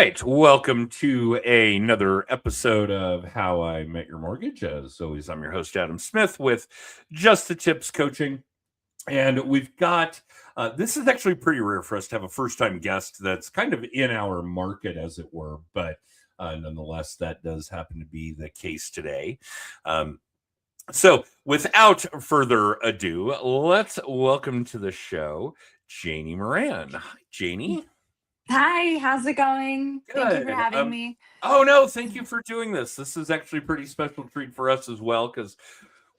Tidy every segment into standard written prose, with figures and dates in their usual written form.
right. Welcome to another episode of How I Met Your Mortgage. As always, I'm your host, Adam Smith, with Just the Tips Coaching. And we've got this is actually pretty rare for us to have a first time guest that's kind of in our market, as it were. But nonetheless, that does happen to be the case today. So, without further ado, let's welcome to the show Janey Moran. Hi, Janey. Hi, how's it going? Thank you for Good. having me. Oh no, thank you for doing this. This is actually a pretty special treat for us as well, because,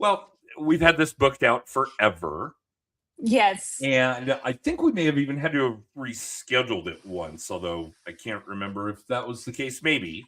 well, we've had this booked out forever. Yes. And I think we may have even had to have rescheduled it once, although I can't remember if that was the case. Maybe.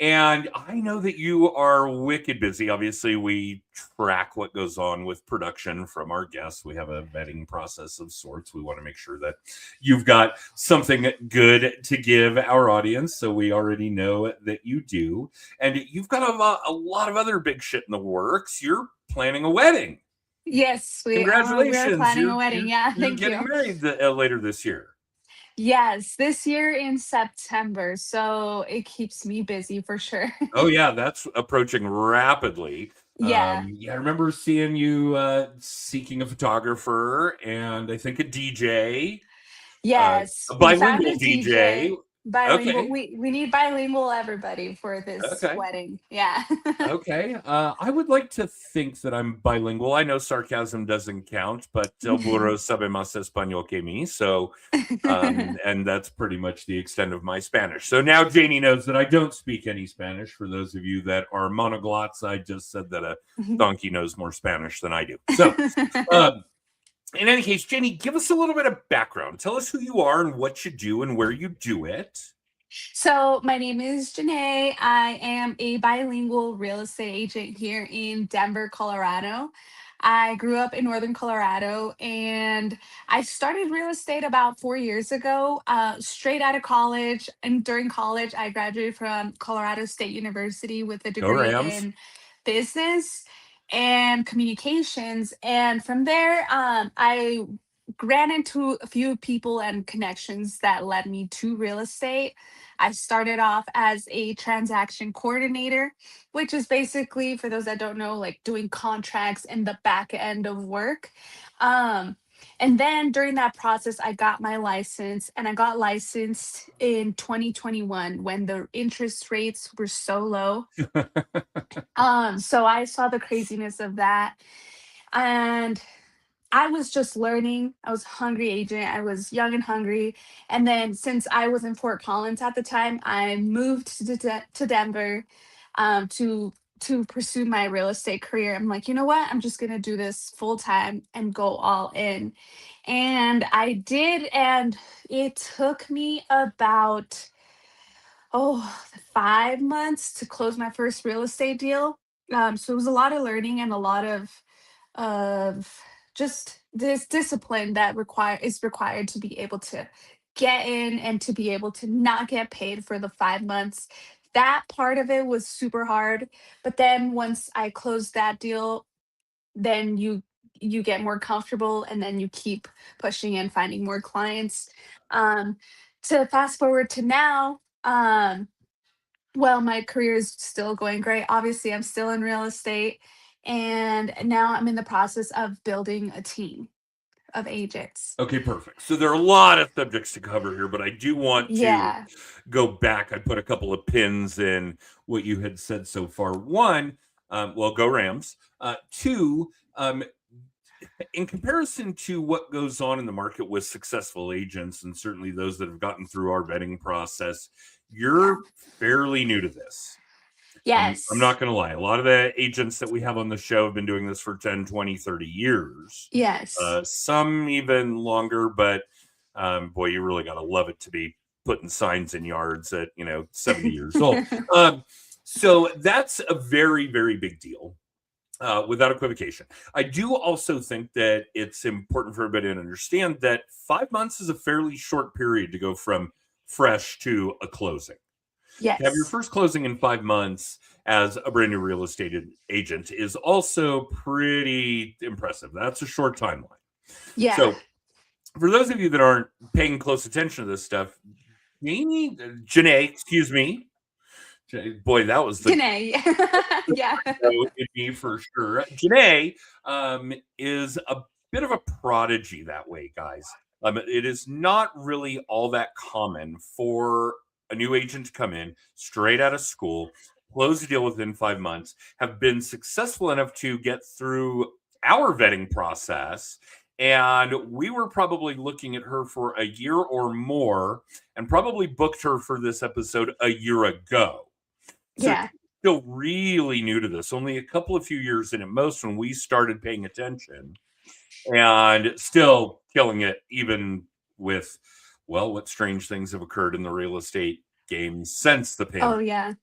And I know that you are wicked busy. Obviously, we track what goes on with production from our guests. We have a vetting process of sorts. We want to make sure that you've got something good to give our audience. So we already know that you do. And you've got a lot of other big shit in the works. You're planning a wedding. Yes, we're Congratulations. planning a wedding. Yeah, You're thank getting you. married later this year. Yes, this year in September, so it keeps me busy for sure. Oh yeah, that's approaching rapidly. Yeah. Yeah, I remember seeing you seeking a photographer and I think a DJ, Yes, a we found bilingual a DJ. DJ. Bilingual. Okay, We need bilingual everybody for this okay, wedding. Yeah. okay. I would like to think that I'm bilingual. I know sarcasm doesn't count, but el burro sabe más español que mí. So, and that's pretty much the extent of my Spanish. So now Janey knows that I don't speak any Spanish. For those of you that are monoglots, I just said that a donkey knows more Spanish than I do. So, in any case, Janey, give us a little bit of background. Tell us who you are and what you do and where you do it. So, my name is Janey. I am a bilingual real estate agent here in Denver, Colorado. I grew up in Northern Colorado and I started real estate about 4 years ago, straight out of college. And during college, I graduated from Colorado State University with a Go degree Rams. in business and communications. And from there, I ran into a few people and connections that led me to real estate. I started off as a transaction coordinator, which is basically, for those that don't know, like doing contracts in the back end of work. Um, and then during that process, I got my license and I got licensed in 2021 when the interest rates were so low. So I saw the craziness of that. And I was just learning. I was a hungry agent. I was young and hungry. And then since I was in Fort Collins at the time, I moved to Denver to pursue my real estate career. I'm like, you know what? I'm just gonna do this full time and go all in. And I did, and it took me about 5 months to close my first real estate deal. So it was a lot of learning and a lot of just this discipline that required to be able to get in and to be able to not get paid for the 5 months. That part of it was super hard. But then once I closed that deal, then you get more comfortable and then you keep pushing and finding more clients. Um, to fast forward to now, well, my career is still going great. Obviously, I'm still in real estate, and now I'm in the process of building a team of agents. Okay, perfect. So there are a lot of subjects to cover here, but I do want to Yeah. go back. I put a couple of pins in what you had said so far. One, well, go Rams. Two, in comparison to what goes on in the market with successful agents, and certainly those that have gotten through our vetting process, Yeah. you're fairly new to this. I'm Yes. not going to lie. A lot of the agents that we have on the show have been doing this for 10, 20, 30 years. Yes. Some even longer, but boy, you really got to love it to be putting signs in yards at, 70 years old. So that's a very, very big deal. Without equivocation. I do also think that it's important for everybody to understand that 5 months is a fairly short period to go from fresh to a closing. To have your Yes. first closing in 5 months as a brand new real estate agent is also pretty impressive. That's a short timeline. Yeah. So, for those of you that aren't paying close attention to this stuff, Janey, excuse me. Boy, that was the Janae. Yeah. in me for sure. Janey is a bit of a prodigy that way, guys. It is not really all that common for a new agent to come in straight out of school, close a deal within 5 months, have been successful enough to get through our vetting process. And we were probably looking at her for a year or more and probably booked her for this episode a year ago. So Yeah. still really new to this, only a couple of few years in at most when we started paying attention, and still killing it, even with, well, what strange things have occurred in the real estate game since the Oh, pandemic. yeah.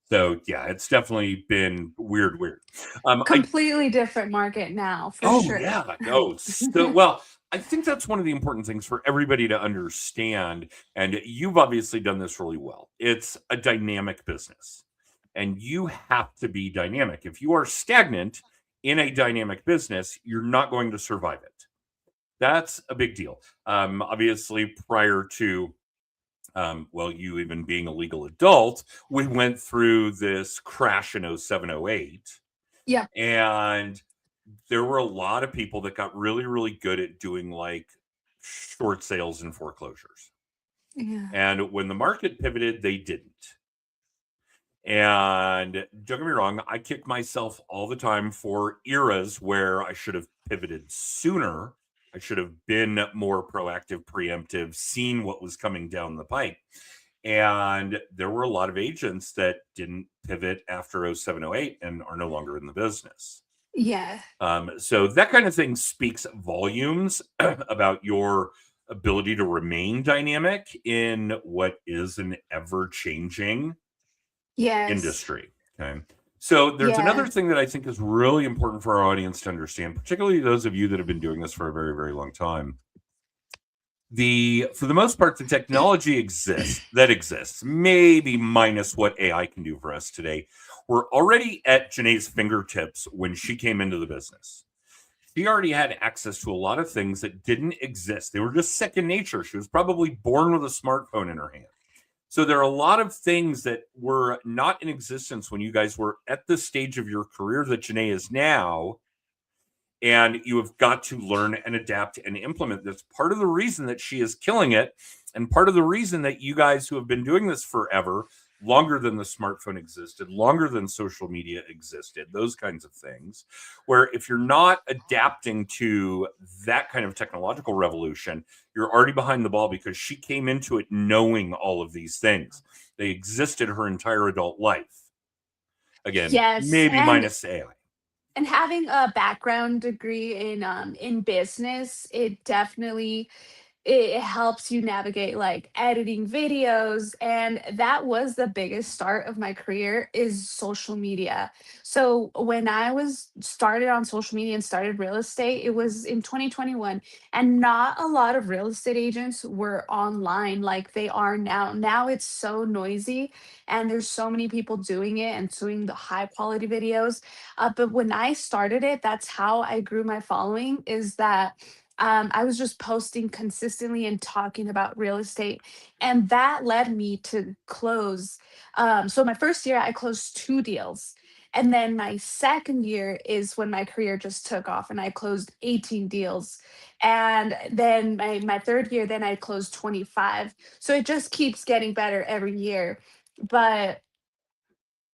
So yeah, it's definitely been weird. Completely different market now, for Oh sure. yeah, no, still, well, I think that's one of the important things for everybody to understand. And you've obviously done this really well. It's a dynamic business, and you have to be dynamic. If you are stagnant in a dynamic business, you're not going to survive it. That's a big deal. Obviously, prior to well, you even being a legal adult, we went through this crash in 07, 08. Yeah. And there were a lot of people that got really, really good at doing like short sales and foreclosures. Yeah. And when the market pivoted, they didn't. And don't get me wrong, I kick myself all the time for eras where I should have pivoted sooner. I should have been more proactive, preemptive, seen what was coming down the pipe. And there were a lot of agents that didn't pivot after 07, 08 and are no longer in the business. Yeah. So that kind of thing speaks volumes about your ability to remain dynamic in what is an ever changing Yes. industry. Okay. So there's another Yeah. thing that I think is really important for our audience to understand, particularly those of you that have been doing this for a very, very long time. For the most part, the technology exists, maybe minus what AI can do for us today. We're already at Janey's fingertips when she came into the business. She already had access to a lot of things that didn't exist. They were just second nature. She was probably born with a smartphone in her hand. So there are a lot of things that were not in existence when you guys were at the stage of your career that Janey is now. And you have got to learn and adapt and implement. That's part of the reason that she is killing it. And part of the reason that you guys who have been doing this forever, longer than the smartphone existed, longer than social media existed, those kinds of things, where if you're not adapting to that kind of technological revolution, you're already behind the ball, because she came into it knowing all of these things. They existed her entire adult life. Again, Yes. maybe minus AI. And having a background degree in business, it helps you navigate like editing videos, and that was the biggest start of my career, is social media. So when I was started on social media and started real estate, it was in 2021, and not a lot of real estate agents were online like they are now. It's so noisy, and there's so many people doing it and doing the high quality videos. But when I started it, that's how I grew my following, is that I was just posting consistently and talking about real estate. And that led me to close. So my first year, I closed 2 deals. And then my second year is when my career just took off and I closed 18 deals. And then my third year, then I closed 25. So it just keeps getting better every year. But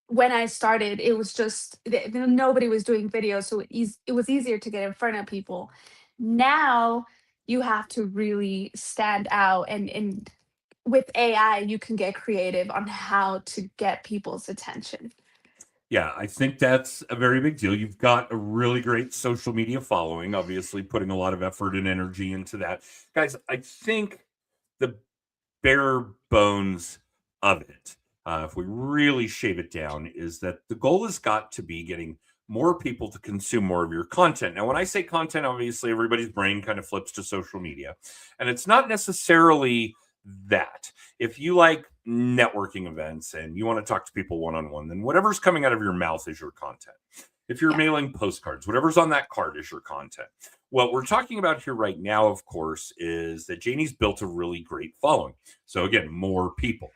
when I started, it was just nobody was doing videos, so it was easier to get in front of people. Now you have to really stand out, and with AI, you can get creative on how to get people's attention. Yeah, I think that's a very big deal. You've got a really great social media following, obviously putting a lot of effort and energy into that. Guys, I think the bare bones of it, if we really shave it down, is that the goal has got to be getting more people to consume more of your content. Now, when I say content, obviously everybody's brain kind of flips to social media, and it's not necessarily that. If you like networking events and you want to talk to people one on one, then whatever's coming out of your mouth is your content. if you're Yeah. mailing postcards, whatever's on that card is your content. What we're talking about here right now, of course, is that Janey's built a really great following. So again, more people.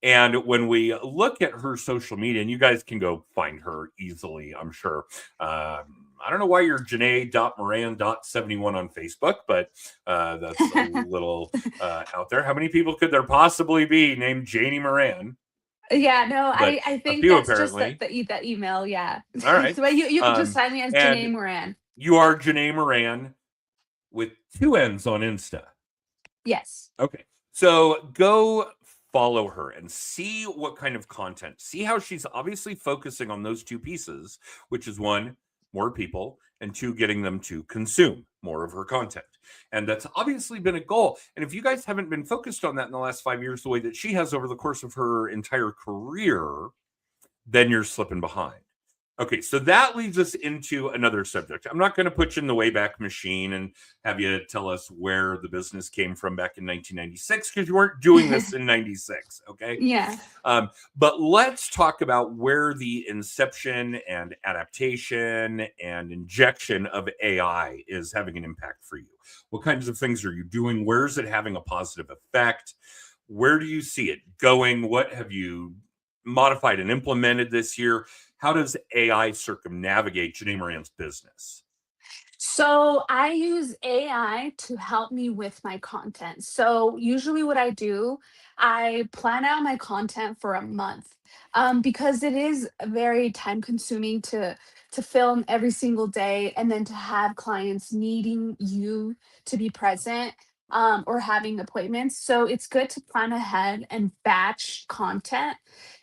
And when we look at her social media, and you guys can go find her easily, I'm sure. I don't know why you're Janey.Moran.71 on Facebook, but that's a little out there. How many people could there possibly be named Janey Moran? Yeah, no, But I a think few that's just apparently. that email, yeah. All right. So you can just Um, find me as Janey and Moran. you are Janey Moran with 2 N's on Insta. Yes. Okay. So go follow her and see what kind of content. See how she's obviously focusing on those 2 pieces, which is 1, more people, and 2, getting them to consume more of her content. And that's obviously been a goal. And if you guys haven't been focused on that in the last 5 years the way that she has over the course of her entire career, then you're slipping behind. Okay, so that leads us into another subject. I'm not going to put you in the Wayback Machine and have you tell us where the business came from back in 1996 because you weren't doing this in 96, okay? Yeah. But let's talk about where the inception and adaptation and injection of AI is having an impact for you. What kinds of things are you doing? Where is it having a positive effect? Where do you see it going? What have you modified and implemented this year? How does AI circumnavigate Janey Moran's business? So I use AI to help me with my content. So usually what I do, I plan out my content for a month, because it is very time consuming to film every single day and then to have clients needing you to be present, or having appointments. So it's good to plan ahead and batch content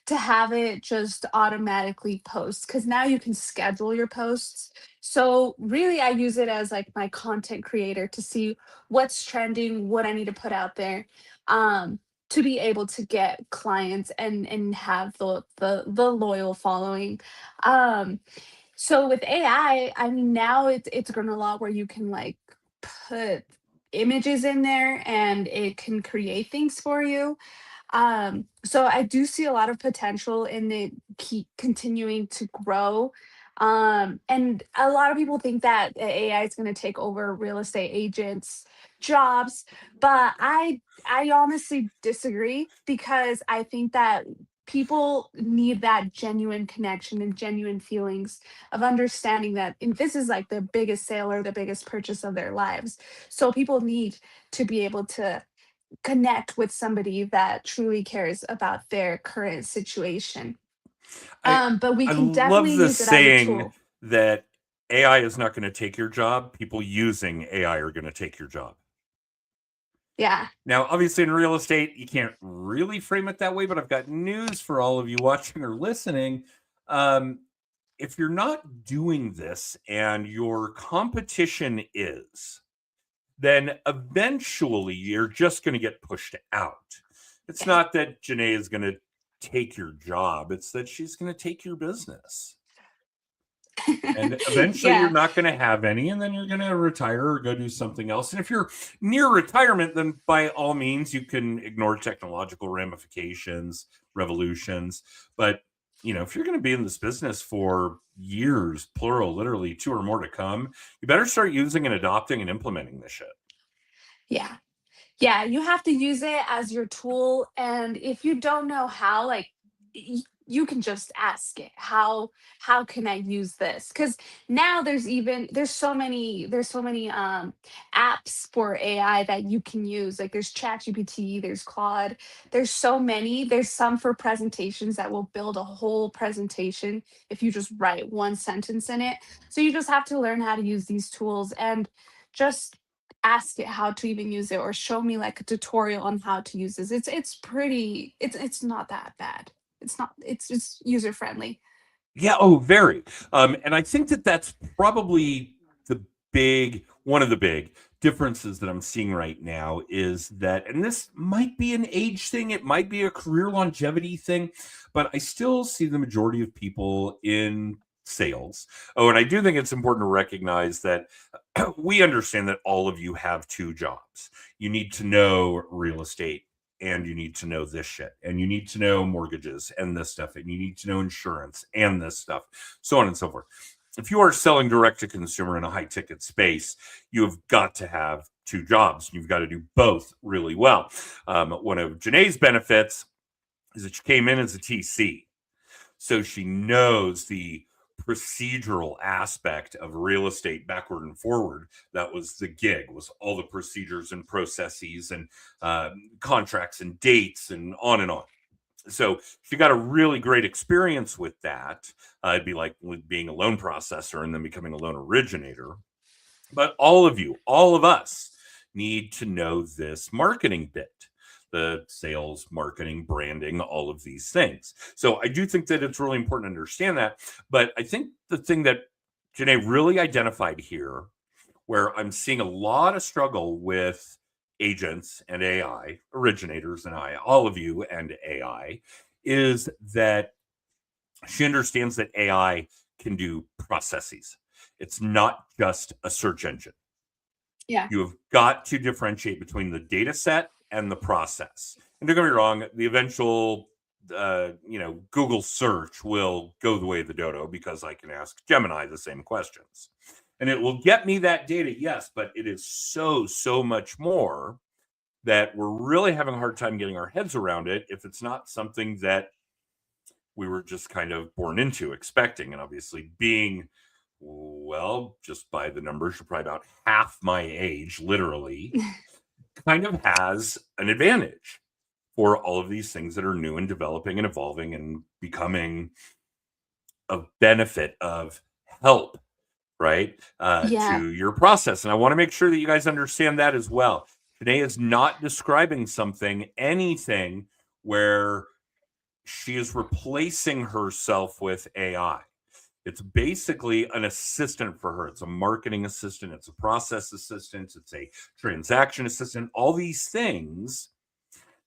to have it just automatically post because now you can schedule your posts. So really, I use it as like my content creator to see what's trending, what I need to put out there, to be able to get clients and have the loyal following. Um, so with AI, I mean now it's grown a lot where you can like put images in there and it can create things for you. So I do see a lot of potential in it keep continuing to grow. And a lot of people think that AI is going to take over real estate agents' jobs, but I honestly disagree because I think that people need that genuine connection and genuine feelings of understanding that this is like the biggest sale or the biggest purchase of their lives. So people need to be able to connect with somebody that truly cares about their current situation. I But we I can love definitely the use it as a saying tool. that AI is not going to take your job. People using AI are going to take your job. Yeah. Now, obviously, in real estate, you can't really frame it that way, but I've got news for all of you watching or listening. Um, if you're not doing this and your competition is, then eventually you're just going to get pushed out. It's Yeah. not that Janae is going to take your job, it's that she's going to take your business. And eventually you're Yeah. not going to have any, and then you're going to retire or go do something else. And if you're near retirement, then by all means, you can ignore technological ramifications, revolutions. But, if you're going to be in this business for years, plural, literally 2 or more to come, you better start using and adopting and implementing this shit. Yeah. Yeah, you have to use it as your tool, and if you don't know how, like, you can just ask it, how can I use this? Because now there's so many apps for AI that you can use. Like there's ChatGPT, there's Claude, there's so many. There's some for presentations that will build a whole presentation if you just write one sentence in it. So you just have to learn how to use these tools and just ask it how to even use it or show me like a tutorial on how to use this. It's not that bad. It's just user friendly. Yeah, oh, very. And I think that that's probably one of the big differences that I'm seeing right now is that, and this might be an age thing, it might be a career longevity thing, but I still see the majority of people in sales. Oh, and I do think it's important to recognize that we understand that all of you have 2 jobs. You need to know real estate and you need to know this shit, and you need to know mortgages and this stuff, and you need to know insurance and this stuff, so on and so forth. If you are selling direct to consumer in a high ticket space, you have got to have two jobs. You've got to do both really well. One of Janey's benefits is that she came in as a TC. So she knows the procedural aspect of real estate backward and forward. That was the gig, was all the procedures and processes and contracts and dates and on and on. So she got a really great experience with that. It'd be like being a loan processor and then becoming a loan originator. But all of you, all of us need to know this marketing bit, the sales, marketing, branding, all of these things. So I do think that it's really important to understand that. But I think the thing that Janey really identified here, where I'm seeing a lot of struggle with agents and AI, originators and AI, all of you and AI, is that she understands that AI can do processes. It's not just a search engine. Yeah. You have got to differentiate between the data set and the process. And don't get me wrong, the eventual Google search will go the way of the dodo because I can ask Gemini the same questions. And it will get me that data, yes, but it is so much more that we're really having a hard time getting our heads around it if it's not something that we were just kind of born into expecting. And obviously being, well, just by the numbers, you're probably about half my age, literally, kind of has an advantage for all of these things that are new and developing and evolving and becoming a benefit of help, right, Yeah. to your process. And I want to make sure that you guys understand that as well. Today is not describing anything where she is replacing herself with AI. It's basically an assistant for her. It's a marketing assistant. It's a process assistant. It's a transaction assistant, all these things.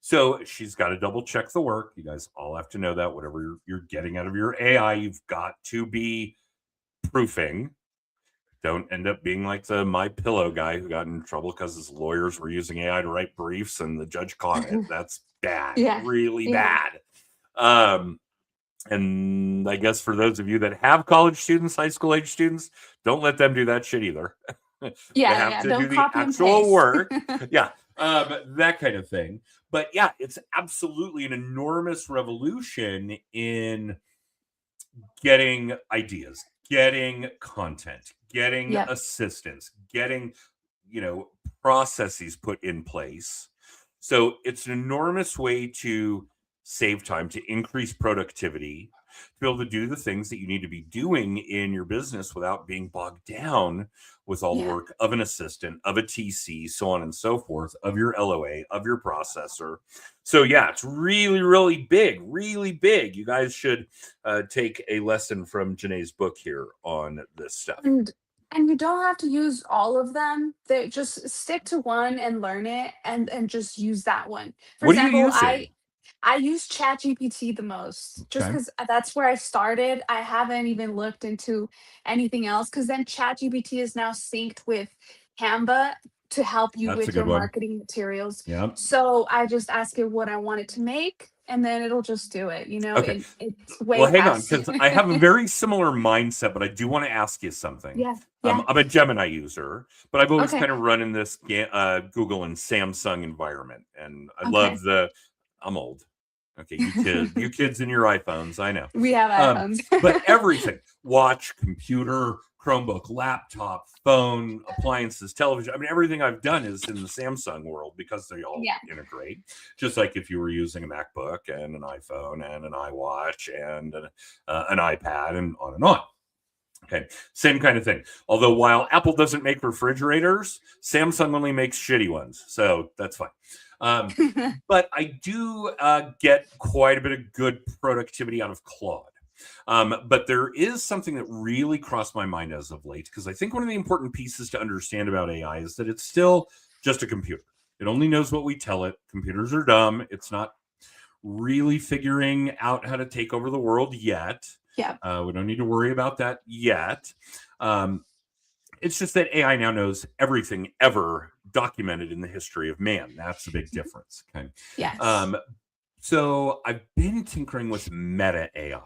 So she's got to double check the work. You guys all have to know that whatever you're getting out of your AI, you've got to be proofing. Don't end up being like the My Pillow guy who got in trouble because his lawyers were using AI to write briefs and the judge caught it. That's bad, Yeah. really Yeah. bad. And I guess for those of you that have college students, high school age students, don't let them do that shit either. They have Yeah. to do Don't the copy and actual paste. work. Yeah, that kind of thing. But yeah, it's absolutely an enormous revolution in getting ideas, getting content, getting Yep. assistance, getting, processes put in place. So it's an enormous way to save time, to increase productivity, to be able to do the things that you need to be doing in your business without being bogged down with all the Yeah. work of an assistant, of a TC, so on and so forth, of your LOA, of your processor. So yeah, it's really, really big, really big. You guys should take a lesson from Janey's book here on this stuff. And you don't have to use all of them. They just stick to one and learn it and just use that one. For What are you example, using? I use ChatGPT the most just Okay, because that's where I started. I haven't even looked into anything else because then ChatGPT is now synced with Canva to help you that's a with good your one. marketing materials. Yeah. So I just ask it what I want it to make, and then it'll just do it. Okay. It's way Well, hang on, faster. because I have a very similar mindset, but I do want to ask you something. Yeah. Yeah. I'm a Gemini user, but I've always Okay. kind of run in this Google and Samsung environment, and I love Okay. the. I'm old. Okay, you kids and your iPhones, I know. We have iPhones. But everything, watch, computer, Chromebook, laptop, phone, appliances, television. I mean, everything I've done is in the Samsung world because they all Yeah. integrate. Just like if you were using a MacBook and an iPhone and an iWatch and an iPad and on and on. Okay, same kind of thing. Although while Apple doesn't make refrigerators, Samsung only makes shitty ones, so that's fine. But I do get quite a bit of good productivity out of Claude. But there is something that really crossed my mind as of late, because I think one of the important pieces to understand about AI is that it's still just a computer. It only knows what we tell it. Computers are dumb. It's not really figuring out how to take over the world yet. Yeah. We don't need to worry about that yet. It's just that AI now knows everything ever documented in the history of man. That's the big difference. Okay. Yes. Um, so I've been tinkering with Meta AI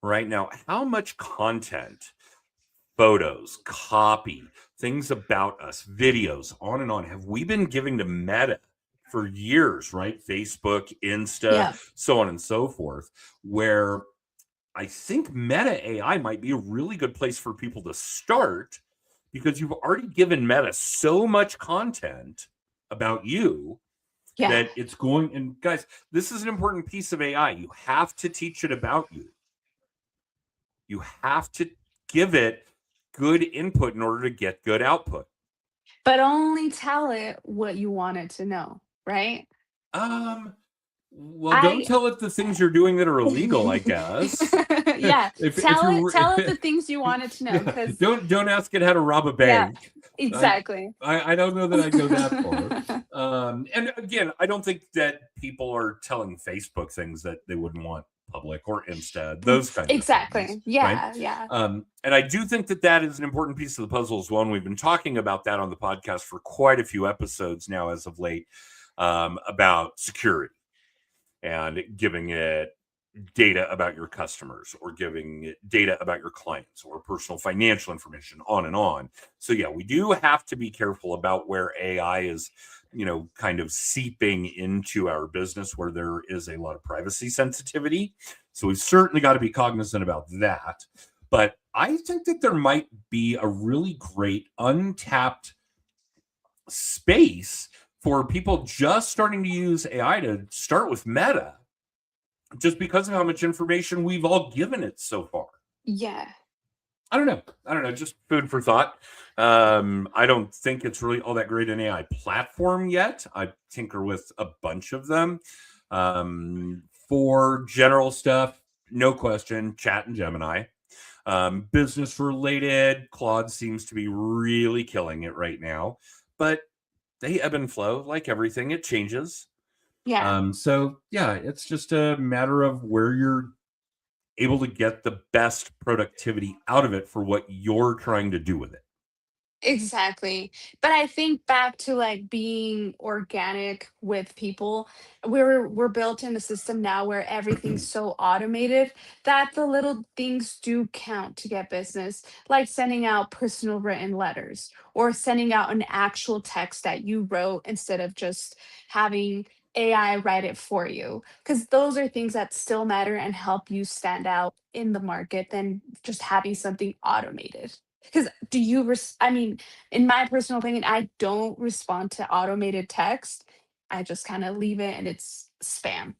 right now. How much content, photos, copy, things about us, videos, on and on, have we been giving to Meta for years, right? Facebook, Insta, Yeah. so on and so forth, where I think Meta AI might be a really good place for people to start because you've already given Meta so much content about you Yeah. that it's going. And guys, this is an important piece of AI. You have to teach it about you. You have to give it good input in order to get good output. But only tell it what you want it to know, right? Um, well, don't I tell it the things you're doing that are illegal, I guess. yeah, If you're tell it the things you want it to know, yeah, because don't ask it how to rob a yeah, bank. I exactly. I don't know that I'd go that far. And again, I don't think that people are telling Facebook things that they wouldn't want public or Insta, those kinds of things, Exactly. right? Yeah, yeah. And I do think that that is an important piece of the puzzle as well. And we've been talking about that on the podcast for quite a few episodes now, as of late, about security and giving it data about your customers or giving it data about your clients or personal financial information, on and on. So yeah, we do have to be careful about where AI is, kind of seeping into our business where there is a lot of privacy sensitivity. So we've certainly got to be cognizant about that. But I think that there might be a really great untapped space for people just starting to use AI to start with Meta, just because of how much information we've all given it so far. Yeah. I don't know. I don't know. Just food for thought. I don't think it's really all that great an AI platform yet. I tinker with a bunch of them. For general stuff, no question, Chat and Gemini. Business related, Claude seems to be really killing it right now. But they ebb and flow like everything, it changes. Yeah. So yeah, it's just a matter of where you're able to get the best productivity out of it for what you're trying to do with it. Exactly. But I think back to like being organic with people. We're built in a system now where everything's so automated that the little things do count to get business, like sending out personal written letters or sending out an actual text that you wrote instead of just having AI write it for you. Because those are things that still matter and help you stand out in the market than just having something automated. Because do you I mean, in my personal opinion, I don't respond to automated text. I just kind of leave it and it's spam.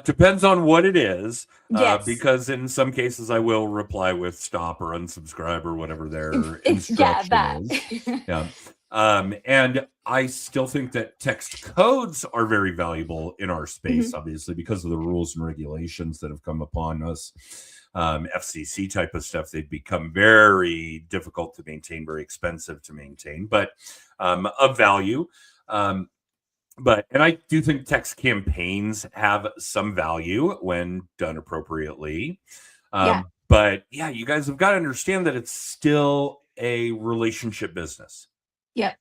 Depends on what it is, Yes. because in some cases I will reply with stop or unsubscribe or whatever their Yeah, instruction that. is. Yeah. And I still think that text codes are very valuable in our Mhm. space, obviously, because of the rules and regulations that have come upon us. FCC type of stuff, they've become very difficult to maintain, very expensive to maintain, but of value. Um, and I do think text campaigns have some value when done appropriately. Yeah. But yeah, you guys have got to understand that it's still a relationship business. Yep.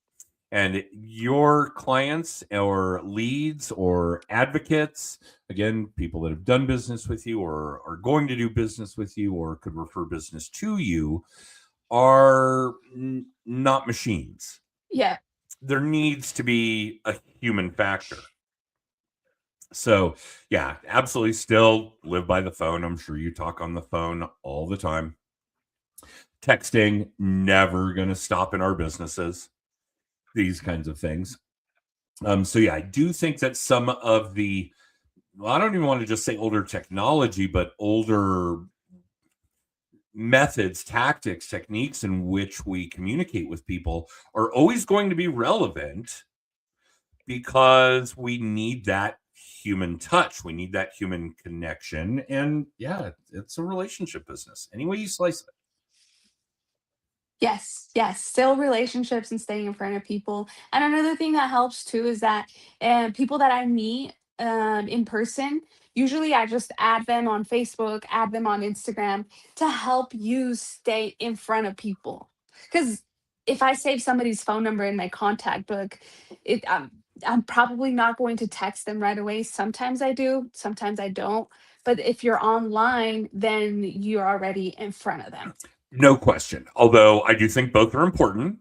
And your clients or leads or advocates, again, people that have done business with you or are going to do business with you or could refer business to you, are not machines. Yeah. There needs to be a human factor. So, yeah, absolutely still live by the phone. I'm sure you talk on the phone all the time. Texting, never going to stop in our businesses, these kinds of things. So, yeah, I do think that some of the, well, I don't even want to just say older technology, but older methods, tactics, techniques in which we communicate with people are always going to be relevant because we need that human touch. We need that human connection. And yeah, it's a relationship business. Any way you slice it. Yes, yes, still relationships and staying in front of people. And another thing that helps too is that people that I meet in person, Usually I just add them on Facebook, add them on Instagram to help you stay in front of people. Because if I save somebody's phone number in my contact book, it I'm probably not going to text them right away. Sometimes I do, sometimes I don't. But if you're online, then you're already in front of them. No question. Although I do think both are important.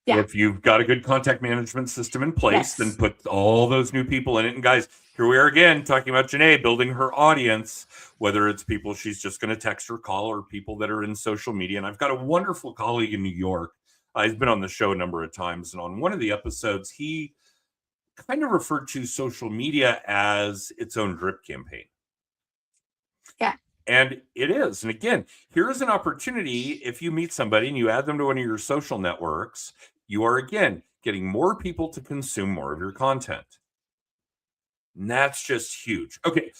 Yeah. If you've got a good contact management system in place, then Yes. put all those new people in it. And guys, here we are again talking about Janey building her audience, whether it's people she's just going to text or call or people that are in social media. And I've got a wonderful colleague in New York. He's been on the show a number of times. And on one of the episodes, he kind of referred to social media as its own drip campaign. Yeah. And it is. And again, here's an opportunity. If you meet somebody and you add them to one of your social networks, you are again getting more people to consume more of your content. And that's just huge. Okay,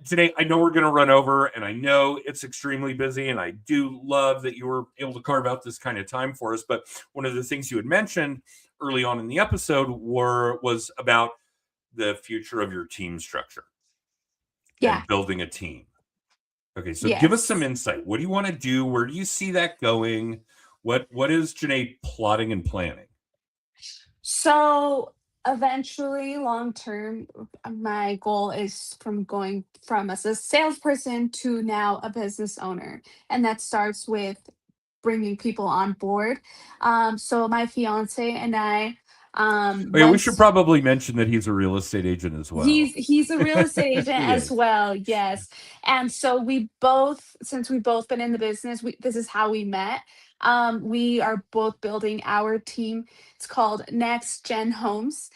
today I know we're going to run over, and I know it's extremely busy, and I do love that you were able to carve out this kind of time for us. But one of the things you had mentioned early on in the episode was about the future of your team structure Yeah. and building a team. Okay, so give us some Yes. insight. What do you want to do? Where do you see that going? What is Janey plotting and planning? So eventually, long term, my goal is from going from as a salesperson to now a business owner. And that starts with bringing people on board. So my fiance and I, Oh, yeah, we should once probably mention that he's a real estate agent as well. he's a real estate agent He as is. well, yes. And so we both, since we've both been in the business, this is how we met. We are both building our team. It's called Next Gen Homes.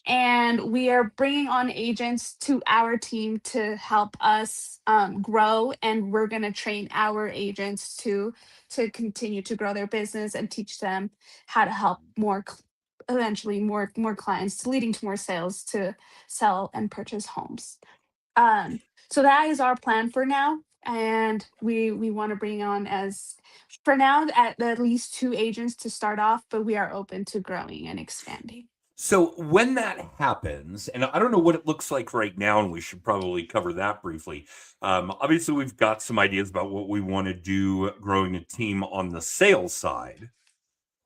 And we are bringing on agents to our team to help us grow. And we're going to train our agents to continue to grow their business and teach them how to help eventually more clients, leading to more sales to sell and purchase homes. Um, so that is our plan for now, and we want to bring on as for now at least 2 agents to start off, but we are open to growing and expanding. So when that happens, and I don't know what it looks like right now, and we should probably cover that briefly. Obviously, we've got some ideas about what we want to do growing a team on the sales side.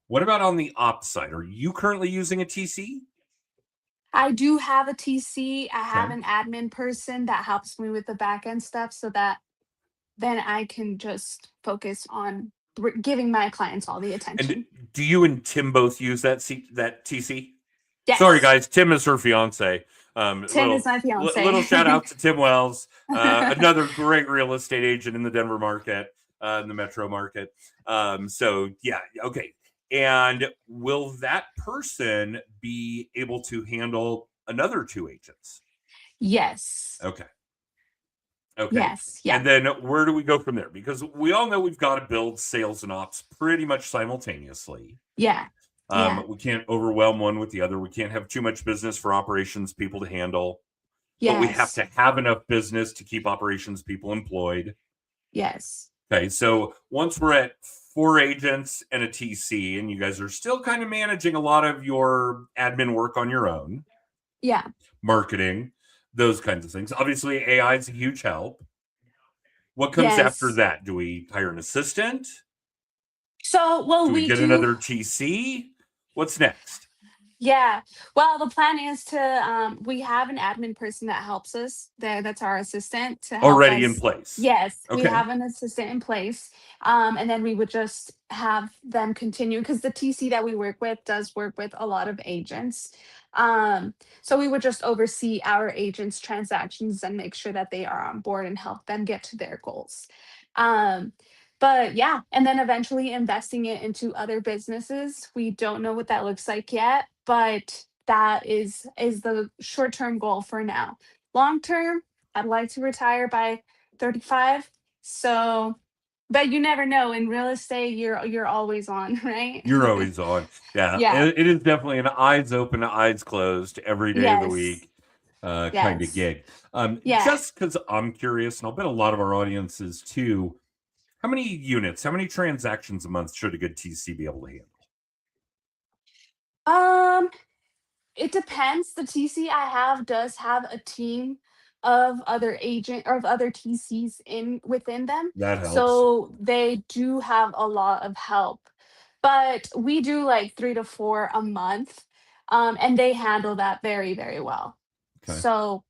What about on the ops side? Are you currently using a TC? I do have a TC. I have Okay. an admin person that helps me with the back end stuff, so that then I can just focus on giving my clients all the And attention. do you and Tim both use that TC? Sorry, Yes, guys. Tim is her fiance. Tim is my Little fiance. shout out to Tim Wells, another great real estate agent in the Denver market, in the metro market. So yeah, okay. And will that person be able to handle another 2 agents? Yes. Okay. Okay. Yes. Yeah. And then where do we go from there? Because we all know we've got to build sales and ops pretty much simultaneously. Yeah. Yeah. We can't overwhelm one with the other. We can't have too much business for operations people to handle, but we have Yes. to have enough business to keep operations people employed. Yes. Okay, so once we're at 4 agents and a TC, and you guys are still kind of managing a lot of your admin work on your own, Yeah. marketing, those kinds of things. Obviously, AI is a huge help. What comes after Yes. that? Do we hire an assistant? So, well, Do we we get do. another TC? What's next? Yeah. Well, the plan is to we have an admin person that helps us there. That's our assistant to help Already in us. place. Yes, we Okay. have an assistant in place. And then we would just have them continue because the TC that we work with does work with a lot of agents. So we would just oversee our agents' transactions and make sure that they are on board and help them get to their goals. Um, but yeah, and then eventually investing it into other businesses. We don't know what that looks like yet, but that is the short-term goal for now. Long term, I'd like to retire by 35. So, but you never know. In real estate, you're always on, right? You're always on. Yeah, Yeah. it is definitely an eyes open, eyes closed every day of the Yes. week kind of Yes. gig. Yeah. Just because I'm curious, and I'll bet a lot of our audiences too, how many units, how many transactions a month should a good TC be able to handle? Um, it depends. The TC I have does have a team. of other agent or of other TCs within them. That helps. So they do have a lot of help. But we do like 3 to 4 a month. And they handle that very, very well. Okay. So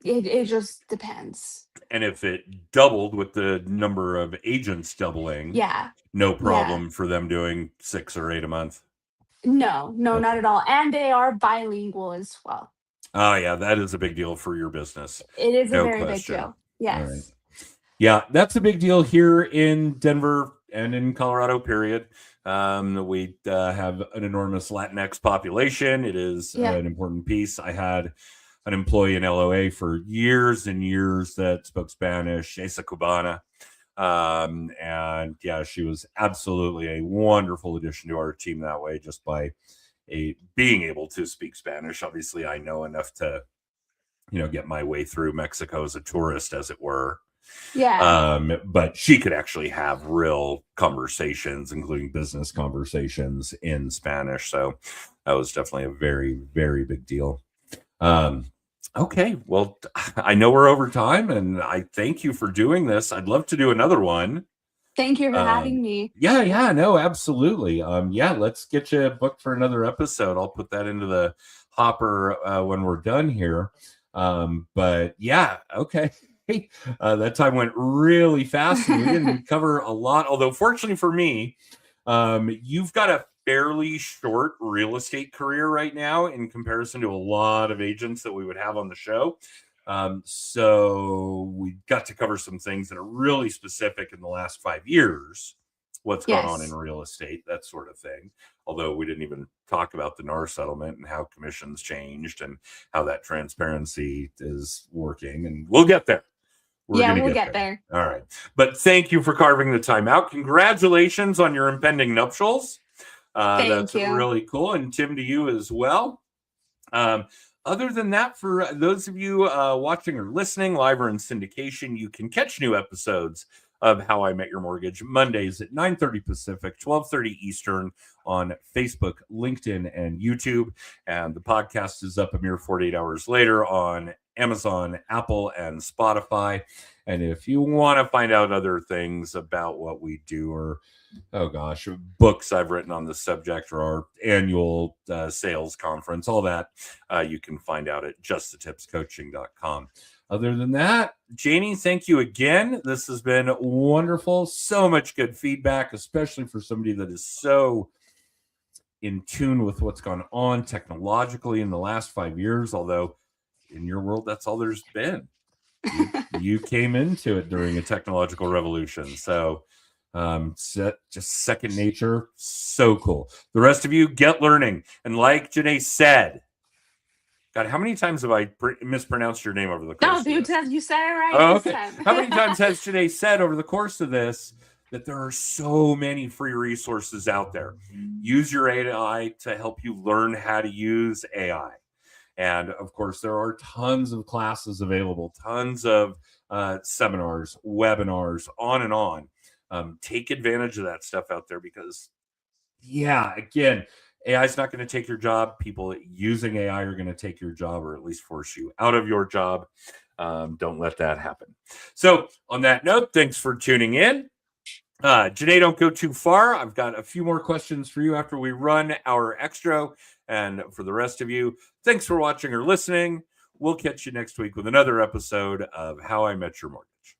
it just depends. And if it doubled with the number of agents doubling, Yeah. no Yeah. problem for them doing 6 or 8 a month. No, no, not Okay. at all. And they are bilingual as well. Oh, yeah, that is a big deal for your business. It is a No very big question. deal. All right. Yes. Yeah, that's a big deal here in Denver and in Colorado, period. We have an enormous Latinx population. It is Yeah. an important piece. I had an employee in LOA for years and years that spoke Spanish, esa cubana. And yeah, she was absolutely a wonderful addition to our team that way, just by being able to speak Spanish. Obviously, I know enough to, get my way through Mexico as a tourist, as it were. Yeah. But she could actually have real conversations, including business conversations in Spanish. So that was definitely a very, very big deal. Okay, well, I know we're over time, and I thank you for doing this. I'd love to do another one. Thank you for having me. Yeah, no, absolutely. Yeah, let's get you booked for another episode. I'll put that into the hopper when we're done here. But yeah, okay. That time went really fast, and we didn't cover a lot. Although, fortunately for me, you've got a fairly short real estate career right now in comparison to a lot of agents that we would have on the show. So we got to cover some things that are really specific in the last 5 years, what's gone on in Yes. real estate, that sort of thing. Although we didn't even talk about the NAR settlement and how commissions changed and how that transparency is working. And we'll get there. We're Yeah, going to we'll get get there. All right. But thank you for carving the time out. Congratulations on your impending nuptials. Thank That's you. really cool. And Tim, to you as well. Other than that, for those of you watching or listening live or in syndication, you can catch new episodes of How I Met Your Mortgage Mondays at 9:30 Pacific, 12:30 Eastern on Facebook, LinkedIn, and YouTube. And the podcast is up a mere 48 hours later on Amazon, Apple, and Spotify. And if you want to find out other things about what we do, or oh gosh, books I've written on the subject, or our annual sales conference, all that you can find out at justthetipscoaching.com. Other than that, Janey, thank you again. This has been wonderful. So much good feedback, especially for somebody that is so in tune with what's gone on technologically in the last 5 years. Although in your world, that's all there's been. You came into it during a technological revolution. So just second nature. So cool. The rest of you, get learning. And like Janey said, God, how many times have I mispronounced your name over the course No, of this? you said it right Oh, this okay. time. How many times has Janey said over the course of this that there are so many free resources out there? Use your AI to help you learn how to use AI. And of course, there are tons of classes available, tons of seminars, webinars, on and on. Take advantage of that stuff out there because, yeah, again, AI is not going to take your job. People using AI are going to take your job, or at least force you out of your job. Don't let that happen. So on that note, thanks for tuning in. Janey, don't go too far. I've got a few more questions for you after we run our extra. And for the rest of you, thanks for watching or listening. We'll catch you next week with another episode of How I Met Your Mortgage.